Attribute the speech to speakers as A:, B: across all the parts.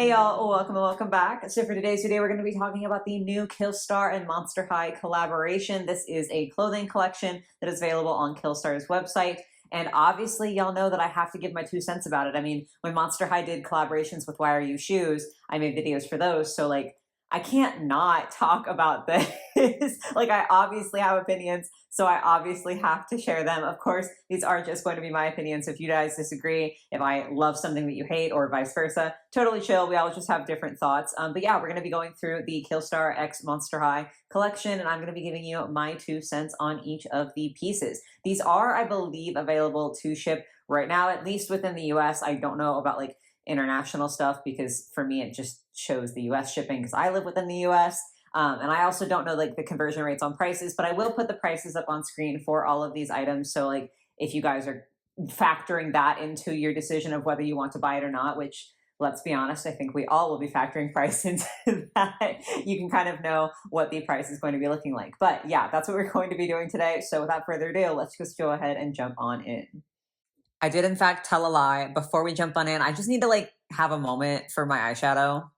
A: Hey y'all, welcome and welcome back. So for today's video, we're going to be talking about the new Killstar and Monster High collaboration. This is a clothing collection that is available on Killstar's website. And obviously, y'all know that I have to give my 2 cents about it. I mean, when Monster High did collaborations with Why Are You Shoes, I made videos for those. So like, I can't not talk about this. Like, I obviously have opinions, so I obviously have to share them. Of course, these are just going to be my opinions. If you guys disagree, if I love something that you hate or vice versa, totally chill. We all just have different thoughts. But yeah, we're going to be going through the Killstar X Monster High collection, and I'm going to be giving you my 2 cents on each of the pieces. These are, I believe, available to ship right now, at least within the US. I don't know about like international stuff because for me, it just shows the US shipping because I live within the US. And I also don't know like the conversion rates on prices, but I will put the prices up on screen for all of these items. So like if you guys are factoring that into your decision of whether you want to buy it or not, which let's be honest, I think we all will be factoring price into that. You can kind of know what the price is going to be looking like. But yeah, that's what we're going to be doing today. So without further ado, let's just go ahead and jump on in. I did in fact tell a lie. Before we jump on in, I just need to like have a moment for my eyeshadow.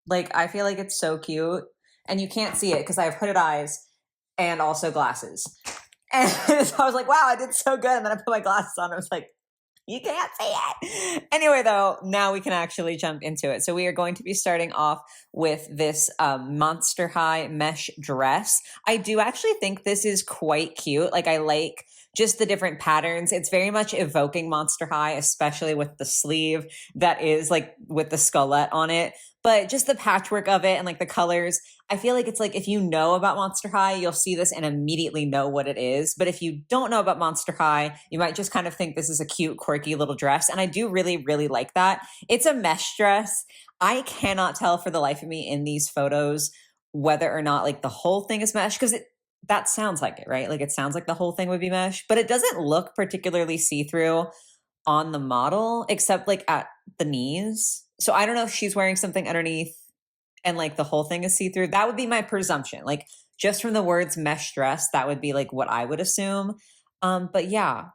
A: Like I feel like it's so cute and you can't see it because I have hooded eyes and also glasses. And so I was like, wow, I did so good. And then I put my glasses on. I was like, you can't see it. Anyway, though, now we can actually jump into it. So we are going to be starting off with this Monster High mesh dress. I do actually think this is quite cute. Like I like just the different patterns. It's very much evoking Monster High, especially with the sleeve that is like with the skullette on it. But just the patchwork of it and like the colors, I feel like it's like if you know about Monster High, you'll see this and immediately know what it is. But if you don't know about Monster High, you might just kind of think this is a cute, quirky little dress. And I do really, really like that. It's a mesh dress. I cannot tell for the life of me in these photos whether or not like the whole thing is mesh because that sounds like it, right? Like it sounds like the whole thing would be mesh, but it doesn't look particularly see-through on the model except like at the knees. So I don't know if she's wearing something underneath and like the whole thing is see-through. That would be my presumption. Like just from the words mesh dress, that would be like what I would assume. But yeah,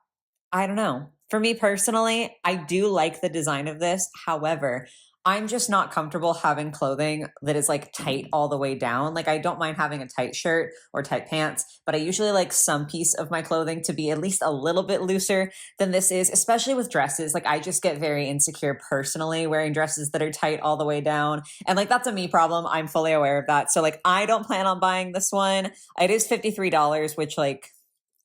A: I don't know. For me personally, I do like the design of this. However, I'm just not comfortable having clothing that is like tight all the way down. Like I don't mind having a tight shirt or tight pants, but I usually like some piece of my clothing to be at least a little bit looser than this is, especially with dresses. Like I just get very insecure personally wearing dresses that are tight all the way down. And like that's a me problem. I'm fully aware of that. So like I don't plan on buying this one. It is $53, which like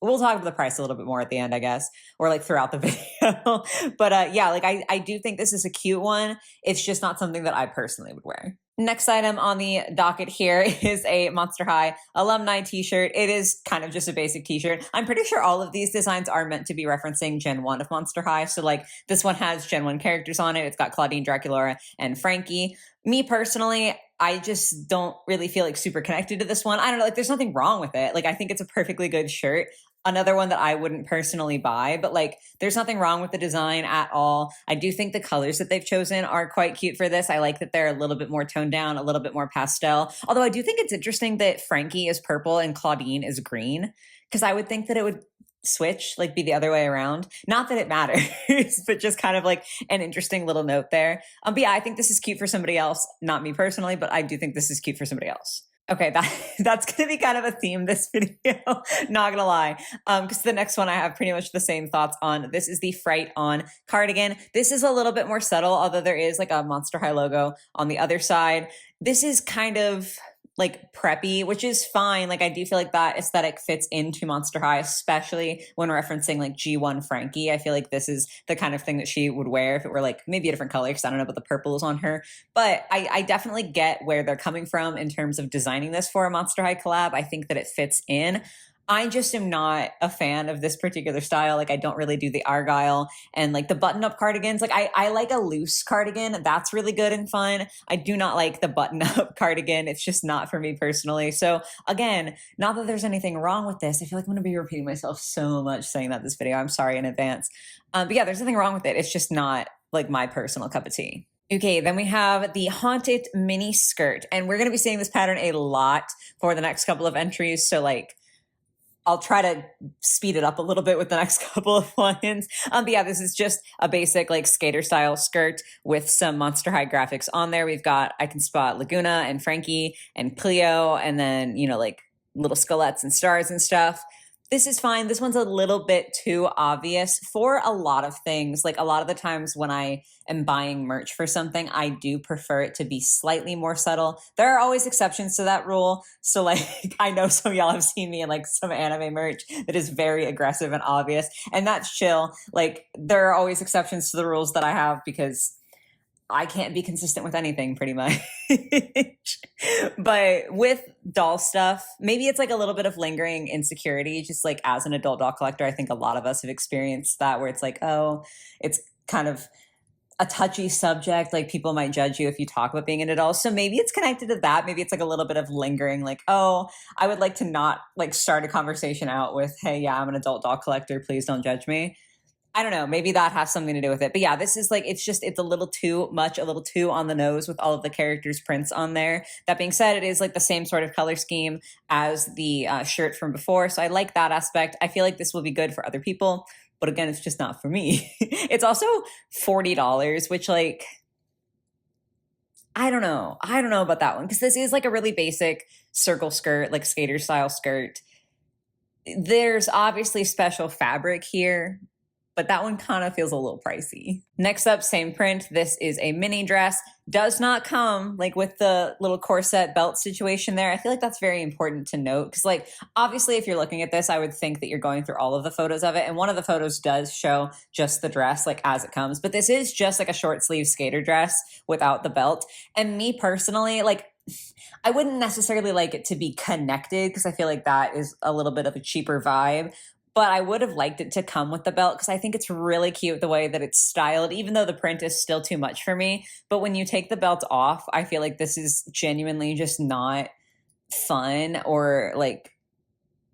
A: we'll talk about the price a little bit more at the end, I guess, or like throughout the video. But yeah, like I do think this is a cute one. It's just not something that I personally would wear. Next item on the docket here is a Monster High alumni t-shirt. It is kind of just a basic t-shirt. I'm pretty sure all of these designs are meant to be referencing Gen 1 of Monster High. So like this one has Gen 1 characters on it. It's got Claudine, Draculaura, and Frankie. Me personally, I just don't really feel like super connected to this one. I don't know, like there's nothing wrong with it. Like I think it's a perfectly good shirt. Another one that I wouldn't personally buy, but like there's nothing wrong with the design at all. I do think the colors that they've chosen are quite cute for this. I like that they're a little bit more toned down, a little bit more pastel. Although I do think it's interesting that Frankie is purple and Claudine is green, because I would think that it would switch, like be the other way around. Not that it matters, but just kind of like an interesting little note there. But yeah, I think this is cute for somebody else. Not me personally, but I do think this is cute for somebody else. Okay, that's going to be kind of a theme this video, not going to lie, because the next one I have pretty much the same thoughts on. This is the Fright On cardigan. This is a little bit more subtle, although there is like a Monster High logo on the other side. This is kind of like preppy, which is fine. Like I do feel like that aesthetic fits into Monster High, especially when referencing like G1 Frankie. I feel like this is the kind of thing that she would wear if it were like maybe a different color, because I don't know what the purple is on her. But I definitely get where they're coming from in terms of designing this for a Monster High collab. I think that it fits in. I just am not a fan of this particular style. Like I don't really do the Argyle and like the button-up cardigans. Like I like a loose cardigan. That's really good and fun. I do not like the button-up cardigan. It's just not for me personally. So again, not that there's anything wrong with this. I feel like I'm going to be repeating myself so much saying that this video. I'm sorry in advance. But yeah, there's nothing wrong with it. It's just not like my personal cup of tea. Okay, then we have the Haunted mini skirt. And we're going to be seeing this pattern a lot for the next couple of entries. So like, I'll try to speed it up a little bit with the next couple of ones. But yeah, this is just a basic like skater style skirt with some Monster High graphics on there. We've got, I can spot Laguna and Frankie and Cleo, and then, you know, like little skelettes and stars and stuff. This is fine. This one's a little bit too obvious for a lot of things. Like a lot of the times when I am buying merch for something, I do prefer it to be slightly more subtle. There are always exceptions to that rule. So like, I know some of y'all have seen me in like some anime merch that is very aggressive and obvious, and that's chill. Like there are always exceptions to the rules that I have because I can't be consistent with anything pretty much. But with doll stuff, maybe it's like a little bit of lingering insecurity, just like as an adult doll collector. I think a lot of us have experienced that where it's like, oh, it's kind of a touchy subject. Like people might judge you if you talk about being an adult. So maybe it's connected to that. Maybe it's like a little bit of lingering, like, oh, I would like to not like start a conversation out with, hey, yeah, I'm an adult doll collector. Please don't judge me. I don't know. Maybe that has something to do with it. But yeah, this is like, it's a little too much, a little too on the nose with all of the characters' prints on there. That being said, it is like the same sort of color scheme as the shirt from before. So I like that aspect. I feel like this will be good for other people. But again, it's just not for me. It's also $40, which like, I don't know. I don't know about that one. Because this is like a really basic circle skirt, like skater style skirt. There's obviously special fabric here, but that one kind of feels a little pricey. Next up, same print. This is a mini dress. Does not come like with the little corset belt situation there. I feel like that's very important to note because like, obviously if you're looking at this, I would think that you're going through all of the photos of it. And one of the photos does show just the dress like as it comes, but this is just like a short sleeve skater dress without the belt. And me personally, like, I wouldn't necessarily like it to be connected because I feel like that is a little bit of a cheaper vibe. But I would have liked it to come with the belt because I think it's really cute the way that it's styled, even though the print is still too much for me. But when you take the belt off, I feel like this is genuinely just not fun or like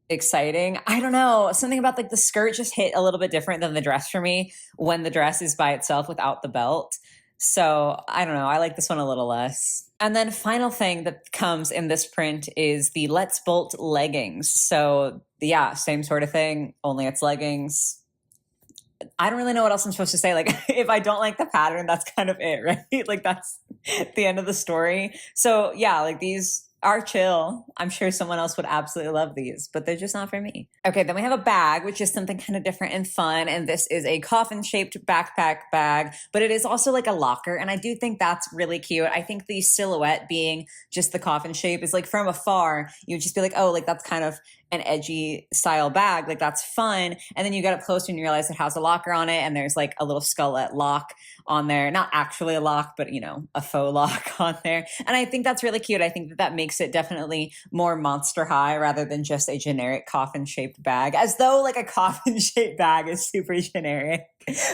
A: exciting. I don't know. Something about like the skirt just hit a little bit different than the dress for me when the dress is by itself without the belt. So I don't know. I like this one a little less. And then final thing that comes in this print is the Let's Bolt leggings. So yeah, same sort of thing, only it's leggings. I don't really know what else I'm supposed to say. Like if I don't like the pattern, that's kind of it, right? Like that's the end of the story. So yeah, like these are chill. I'm sure someone else would absolutely love these, but they're just not for me. Okay, then we have a bag, which is something kind of different and fun. And this is a coffin-shaped backpack bag, but it is also like a locker. And I do think that's really cute. I think the silhouette being just the coffin shape is like from afar, you would just be like, oh, like that's kind of an edgy style bag. Like that's fun. And then you get up close and you realize it has a locker on it. And there's like a little skullet lock on there. Not actually a lock, but you know, a faux lock on there. And I think that's really cute. I think that that makes it definitely more Monster High rather than just a generic coffin shaped bag, as though like a coffin shaped bag is super generic.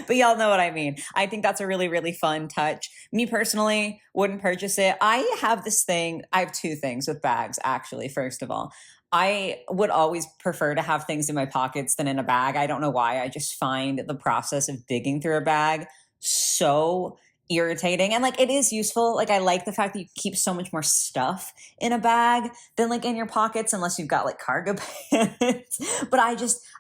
A: But y'all know what I mean. I think that's a really, really fun touch. Me personally wouldn't purchase it. I have this thing. I have two things with bags, actually. First of all, I would always prefer to have things in my pockets than in a bag. I don't know why. I just find the process of digging through a bag so irritating. And like it is useful. Like I like the fact that you keep so much more stuff in a bag than like in your pockets, unless you've got like cargo pants. But I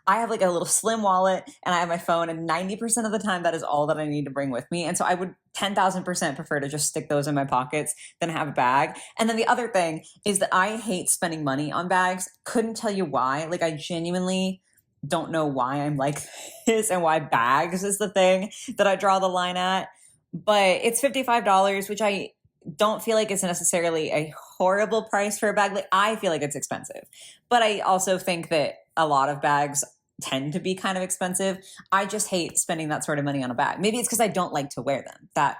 A: have like a little slim wallet and I have my phone, and 90% of the time that is all that I need to bring with me. And so I would 10,000% prefer to just stick those in my pockets than have a bag. And then the other thing is that I hate spending money on bags. Couldn't tell you why. Like I genuinely don't know why I'm like this and why bags is the thing that I draw the line at. But it's $55, which I don't feel like it's necessarily a horrible price for a bag. Like I feel like it's expensive, but I also think that a lot of bags tend to be kind of expensive. I just hate spending that sort of money on a bag. Maybe it's because I don't like to wear them. That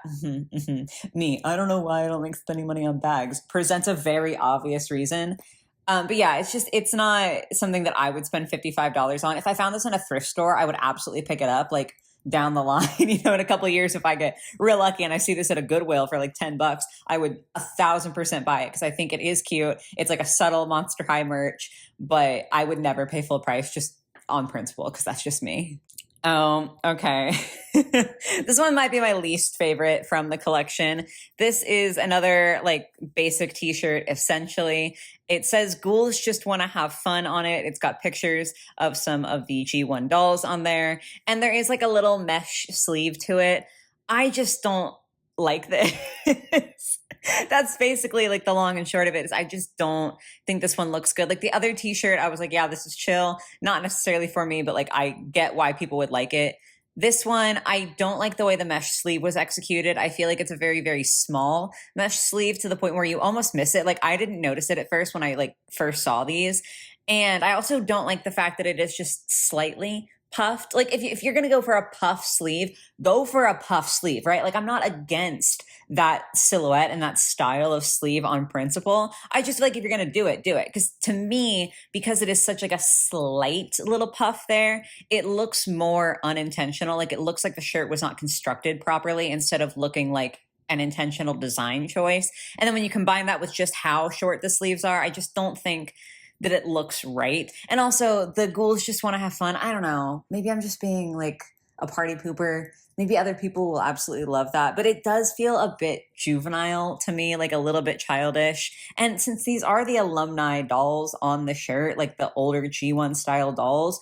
A: me. I don't know why I don't like spending money on bags. Presents a very obvious reason. But yeah, it's not something that I would spend $55 on. If I found this in a thrift store, I would absolutely pick it up. Like down the line, you know, in a couple of years, if I get real lucky and I see this at a Goodwill for like $10, I would 1,000% buy it because I think it is cute. It's like a subtle Monster High merch, but I would never pay full price just on principle because that's just me. Okay. This one might be my least favorite from the collection. This is another like basic t-shirt essentially. It says ghouls just want to have fun on it. It's got pictures of some of the G1 dolls on there, and there is like a little mesh sleeve to it. I just don't like this. That's basically like the long and short of it is I just don't think this one looks good. Like the other t-shirt, I was like, yeah, this is chill. Not necessarily for me, but like I get why people would like it. This one, I don't like the way the mesh sleeve was executed. I feel like it's a very, very small mesh sleeve to the point where you almost miss it. Like I didn't notice it at first when I like first saw these. And I also don't like the fact that it is just slightly puffed. Like if you're going to go for a puff sleeve, go for a puff sleeve, right? Like I'm not against that silhouette and that style of sleeve on principle. I just feel like if you're going to do it, do it. Because to me, because it is such like a slight little puff there, it looks more unintentional. Like it looks like the shirt was not constructed properly instead of looking like an intentional design choice. And then when you combine that with just how short the sleeves are, I just don't think that it looks right. And also the ghouls just want to have fun. I don't know. Maybe I'm just being like a party pooper. Maybe other people will absolutely love that, but it does feel a bit juvenile to me, like a little bit childish. And since these are the alumni dolls on the shirt, like the older G1 style dolls,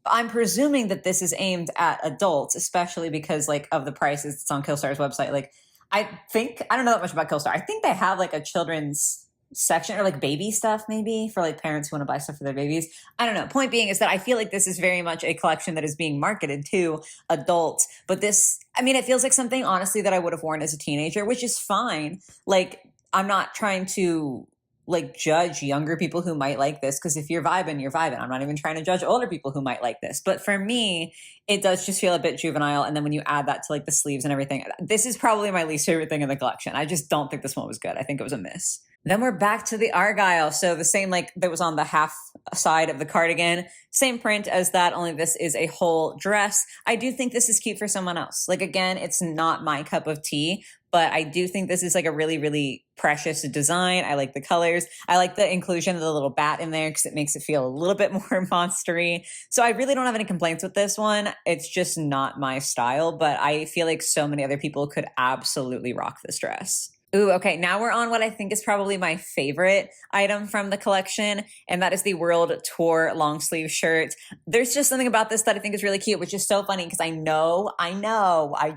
A: I'm presuming that this is aimed at adults, especially because like of the prices. It's on Killstar's website. Like I don't know that much about Killstar. I think they have like a children's section or like baby stuff maybe for like parents who want to buy stuff for their babies. I don't know. Point being is that I feel like this is very much a collection that is being marketed to adults. But this, I mean, it feels like something honestly that I would have worn as a teenager, which is fine. Like I'm not trying to like judge younger people who might like this because if you're vibing, you're vibing. I'm not even trying to judge older people who might like this. But for me, it does just feel a bit juvenile. And then when you add that to like the sleeves and everything, this is probably my least favorite thing in the collection. I just don't think this one was good. I think it was a miss. Then we're back to the Argyle. So the same like that was on the half side of the cardigan, same print as that, only this is a whole dress. I do think this is cute for someone else. Like again, it's not my cup of tea, but I do think this is like a really, really precious design. I like the colors. I like the inclusion of the little bat in there because it makes it feel a little bit more monstery. So I really don't have any complaints with this one. It's just not my style, but I feel like so many other people could absolutely rock this dress. Ooh, okay. Now we're on what I think is probably my favorite item from the collection, and that is the World Tour long sleeve shirt. There's just something about this that I think is really cute, which is so funny because I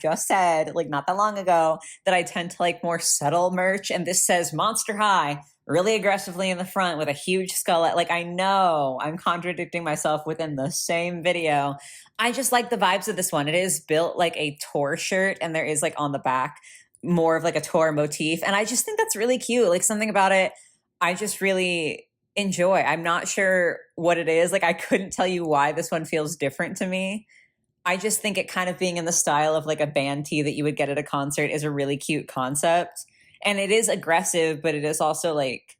A: just said like not that long ago that I tend to like more subtle merch, and this says Monster High really aggressively in the front with a huge skull. Like I know I'm contradicting myself within the same video. I just like the vibes of this one. It is built like a tour shirt, and there is like on the back more of like a tour motif. And I just think that's really cute. Like something about it, I just really enjoy. I'm not sure what it is. Like I couldn't tell you why this one feels different to me. I just think it kind of being in the style of like a band tee that you would get at a concert is a really cute concept. And it is aggressive, but it is also like,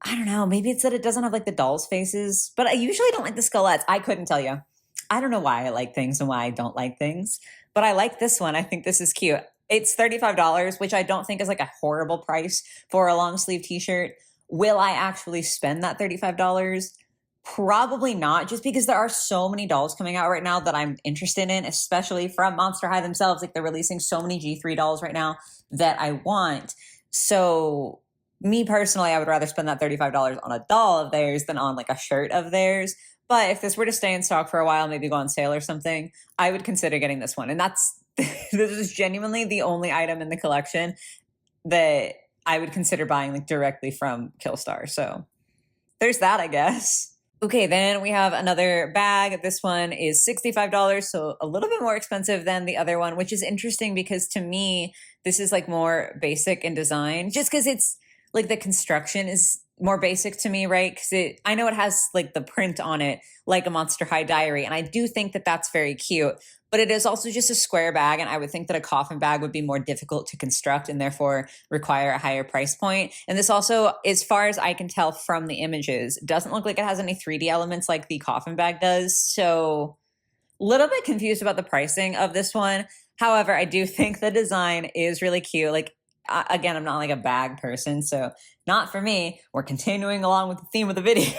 A: I don't know, maybe it's that it doesn't have like the dolls' faces, but I usually don't like the skullets. I couldn't tell you. I don't know why I like things and why I don't like things. But I like this one. I think this is cute. It's $35, which I don't think is like a horrible price for a long sleeve t-shirt. Will I actually spend that $35? Probably not, just because there are so many dolls coming out right now that I'm interested in, especially from Monster High themselves. Like they're releasing so many G3 dolls right now that I want. So me personally, I would rather spend that $35 on a doll of theirs than on like a shirt of theirs. But if this were to stay in stock for a while, maybe go on sale or something, I would consider getting this one. And that's, this is genuinely the only item in the collection that I would consider buying like directly from Killstar. So there's that, I guess. Okay, then we have another bag. This one is $65, so a little bit more expensive than the other one, which is interesting because to me, this is like more basic in design, just because it's like the construction is more basic to me, right? Because I know it has like the print on it, like a Monster High diary. And I do think that that's very cute, but it is also just a square bag. And I would think that a coffin bag would be more difficult to construct and therefore require a higher price point. And this also, as far as I can tell from the images, doesn't look like it has any 3D elements like the coffin bag does. So a little bit confused about the pricing of this one. However, I do think the design is really cute. Like again, I'm not like a bag person, so not for me. We're continuing along with the theme of the video.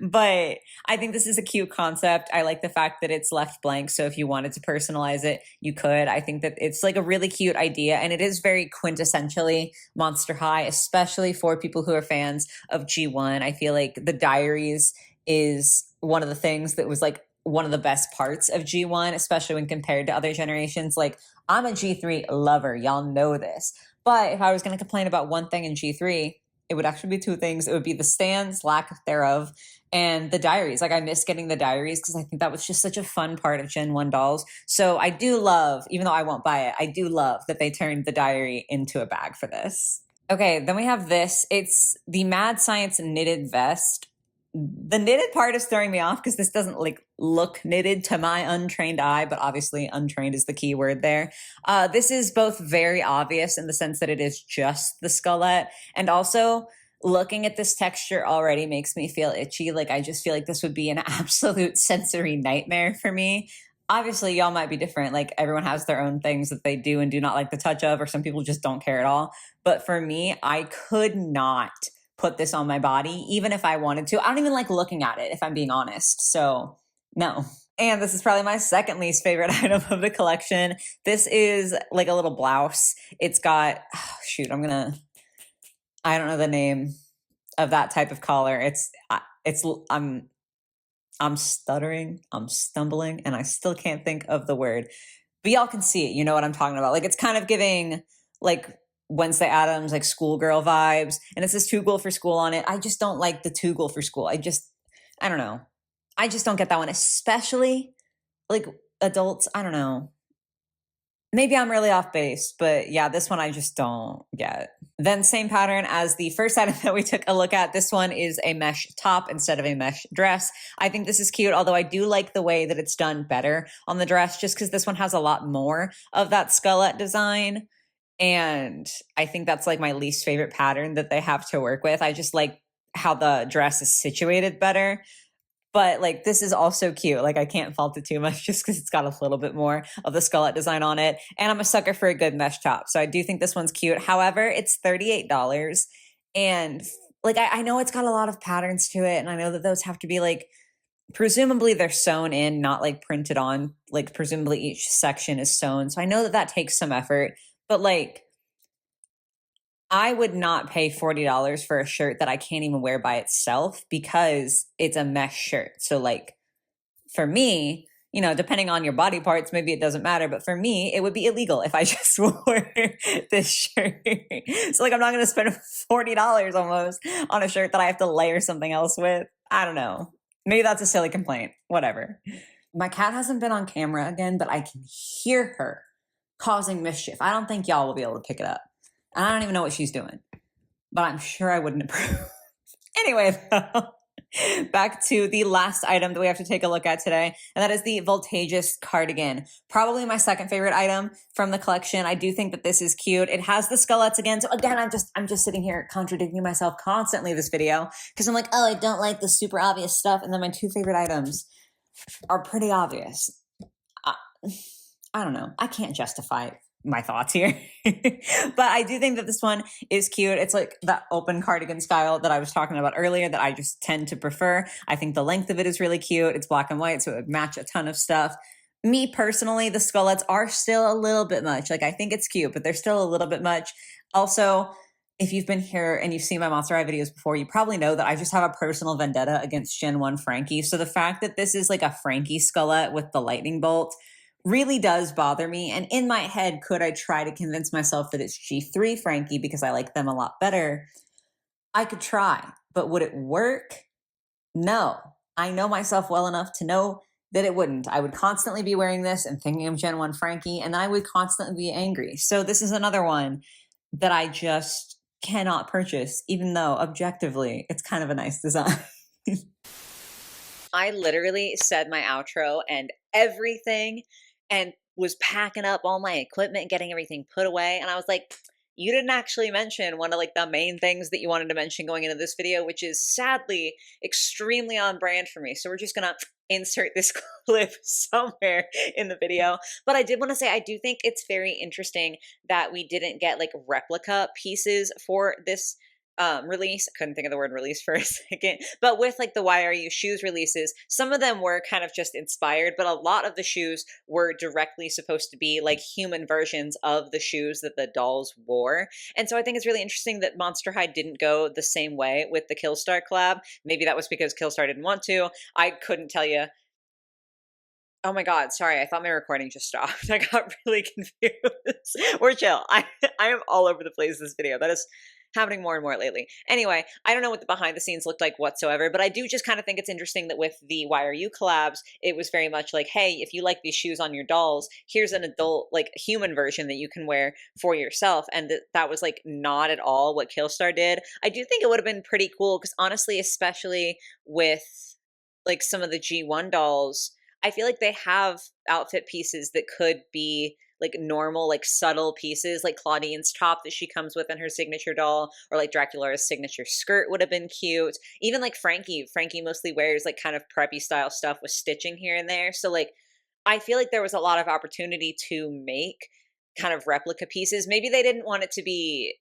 A: But I think this is a cute concept. I like the fact that it's left blank. So if you wanted to personalize it, you could. I think that it's like a really cute idea. And it is very quintessentially Monster High, especially for people who are fans of G1. I feel like the diaries is one of the things that was like one of the best parts of G1, especially when compared to other generations. Like, I'm a G3 lover. Y'all know this. But if I was going to complain about one thing in G3, it would actually be two things. It would be the stands, lack thereof, and the diaries. Like, I miss getting the diaries because I think that was just such a fun part of Gen 1 dolls. So I do love, even though I won't buy it, I do love that they turned the diary into a bag for this. Okay, then we have this. It's the Mad Science knitted vest. The knitted part is throwing me off because this doesn't like look knitted to my untrained eye, but obviously untrained is the key word there. This is both very obvious in the sense that it is just the skullet, and also looking at this texture already makes me feel itchy. Like, I just feel like this would be an absolute sensory nightmare for me. Obviously, y'all might be different. Like, everyone has their own things that they do and do not like the touch of, or some people just don't care at all. But for me, I could not put this on my body, even if I wanted to. I don't even like looking at it, if I'm being honest. So no. And this is probably my second least favorite item of the collection. This is like a little blouse. It's got, shoot, I don't know the name of that type of collar. I'm stuttering, I'm stumbling, and I still can't think of the word. But y'all can see it. You know what I'm talking about. Like, it's kind of giving like Wednesday Addams, like schoolgirl vibes. And it says Toogle for school on it. I just don't like the Toogle for school. I don't know. I just don't get that one, especially like adults. I don't know. Maybe I'm really off base, but yeah, this one I just don't get. Then same pattern as the first item that we took a look at. This one is a mesh top instead of a mesh dress. I think this is cute, although I do like the way that it's done better on the dress, just because this one has a lot more of that skullet design. And I think that's like my least favorite pattern that they have to work with. I just like how the dress is situated better. But like, this is also cute. Like, I can't fault it too much just because it's got a little bit more of the skullet design on it. And I'm a sucker for a good mesh top. So I do think this one's cute. However, it's $38. And like, I know it's got a lot of patterns to it. And I know that those have to be like, presumably they're sewn in, not like printed on. Like, presumably each section is sewn. So I know that takes some effort. But like, I would not pay $40 for a shirt that I can't even wear by itself because it's a mesh shirt. So like, for me, you know, depending on your body parts, maybe it doesn't matter. But for me, it would be illegal if I just wore this shirt. So like, I'm not going to spend $40 almost on a shirt that I have to layer something else with. I don't know. Maybe that's a silly complaint. Whatever. My cat hasn't been on camera again, but I can hear her causing mischief. I don't think y'all will be able to pick it up. I don't even know what she's doing, but I'm sure I wouldn't approve. Anyway, though, back to the last item that we have to take a look at today, and that is the Voltageous cardigan. Probably my second favorite item from the collection. I do think that this is cute. It has the skullets again. So again, I'm just sitting here contradicting myself constantly this video because I'm like, oh, I don't like the super obvious stuff. And then my two favorite items are pretty obvious. I don't know. I can't justify my thoughts here. But I do think that this one is cute. It's like that open cardigan style that I was talking about earlier that I just tend to prefer. I think the length of it is really cute. It's black and white, so it would match a ton of stuff. Me personally, the skullets are still a little bit much. Like, I think it's cute, but they're still a little bit much. Also, if you've been here and you've seen my Monster High videos before, you probably know that I just have a personal vendetta against Gen 1 Frankie. So the fact that this is like a Frankie skullet with the lightning bolt really does bother me. And in my head, could I try to convince myself that it's G3 Frankie because I like them a lot better? I could try, but would it work? No. I know myself well enough to know that it wouldn't. I would constantly be wearing this and thinking of Gen 1 Frankie, and I would constantly be angry. So this is another one that I just cannot purchase, even though objectively it's kind of a nice design. I literally said my outro and everything and was packing up all my equipment, getting everything put away. And I was like, you didn't actually mention one of like the main things that you wanted to mention going into this video, which is sadly extremely on brand for me. So we're just going to insert this clip somewhere in the video. But I did want to say, I do think it's very interesting that we didn't get like replica pieces for this release. I couldn't think of the word release for a second. But with like the Why Are You Shoes releases, some of them were kind of just inspired, but a lot of the shoes were directly supposed to be like human versions of the shoes that the dolls wore. And so I think it's really interesting that Monster High didn't go the same way with the Killstar collab. Maybe that was because Killstar didn't want to. I couldn't tell you. Oh my God, sorry. I thought my recording just stopped. I got really confused. We're chill. I am all over the place this video. That is happening more and more lately. Anyway, I don't know what the behind the scenes looked like whatsoever, but I do just kind of think it's interesting that with the Why Are You collabs, it was very much like, hey, if you like these shoes on your dolls, here's an adult, like human version that you can wear for yourself. And that was like not at all what Killstar did. I do think it would have been pretty cool because honestly, especially with like some of the G1 dolls, I feel like they have outfit pieces that could be like normal, like subtle pieces, like Claudine's top that she comes with in her signature doll, or like Dracula's signature skirt would have been cute. Even like Frankie mostly wears like kind of preppy style stuff with stitching here and there. So like, I feel like there was a lot of opportunity to make kind of replica pieces. Maybe they didn't want it to be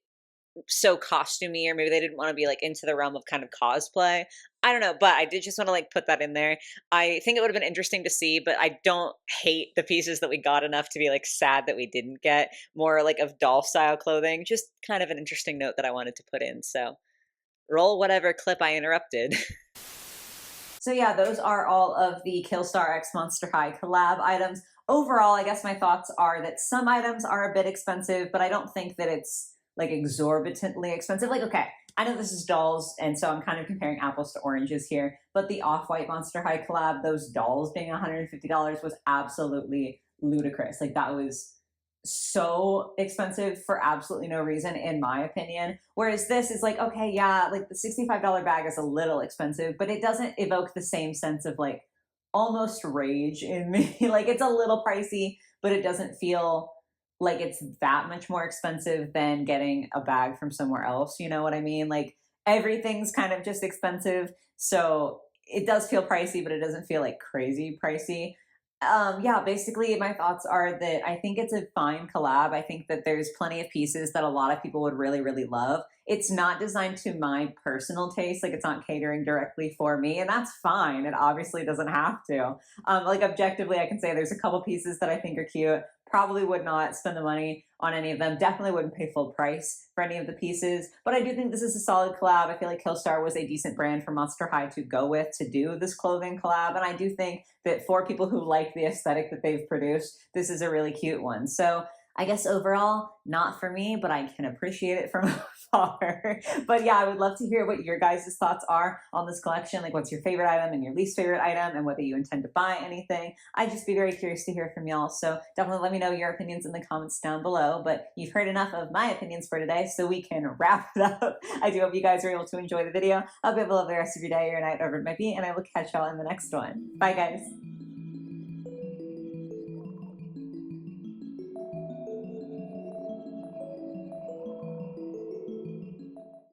A: so costumey, or maybe they didn't want to be like into the realm of kind of cosplay. I don't know, but I did just want to like put that in there. I think it would have been interesting to see, but I don't hate the pieces that we got enough to be like sad that we didn't get more like of doll style clothing. Just kind of an interesting note that I wanted to put in. So roll whatever clip I interrupted. So yeah, those are all of the Killstar x Monster High collab items. Overall, I guess my thoughts are that some items are a bit expensive, but I don't think that it's like exorbitantly expensive. Like, okay, I know this is dolls, and so I'm kind of comparing apples to oranges here, but the Off-White Monster High collab, those dolls being $150 was absolutely ludicrous. Like, that was so expensive for absolutely no reason, in my opinion. Whereas this is like, okay, yeah, like the $65 bag is a little expensive, but it doesn't evoke the same sense of like almost rage in me. Like, it's a little pricey, but it doesn't feel like it's that much more expensive than getting a bag from somewhere else. You know what I mean? Like, everything's kind of just expensive. So it does feel pricey, but it doesn't feel like crazy pricey. Yeah, basically my thoughts are that I think it's a fine collab. I think that there's plenty of pieces that a lot of people would really, really love. It's not designed to my personal taste. Like, it's not catering directly for me, and that's fine. It obviously doesn't have to. Like, objectively, I can say there's a couple pieces that I think are cute. Probably would not spend the money on any of them. Definitely wouldn't pay full price for any of the pieces. But I do think this is a solid collab. I feel like Killstar was a decent brand for Monster High to go with to do this clothing collab. And I do think that for people who like the aesthetic that they've produced, this is a really cute one. So I guess overall, not for me, but I can appreciate it from afar. But yeah, I would love to hear what your guys' thoughts are on this collection. Like, what's your favorite item and your least favorite item, and whether you intend to buy anything. I'd just be very curious to hear from y'all. So definitely let me know your opinions in the comments down below. But you've heard enough of my opinions for today, so we can wrap it up. I do hope you guys were able to enjoy the video. I hope you have a lovely rest of your day or night, wherever it might be, and I will catch y'all in the next one. Bye, guys.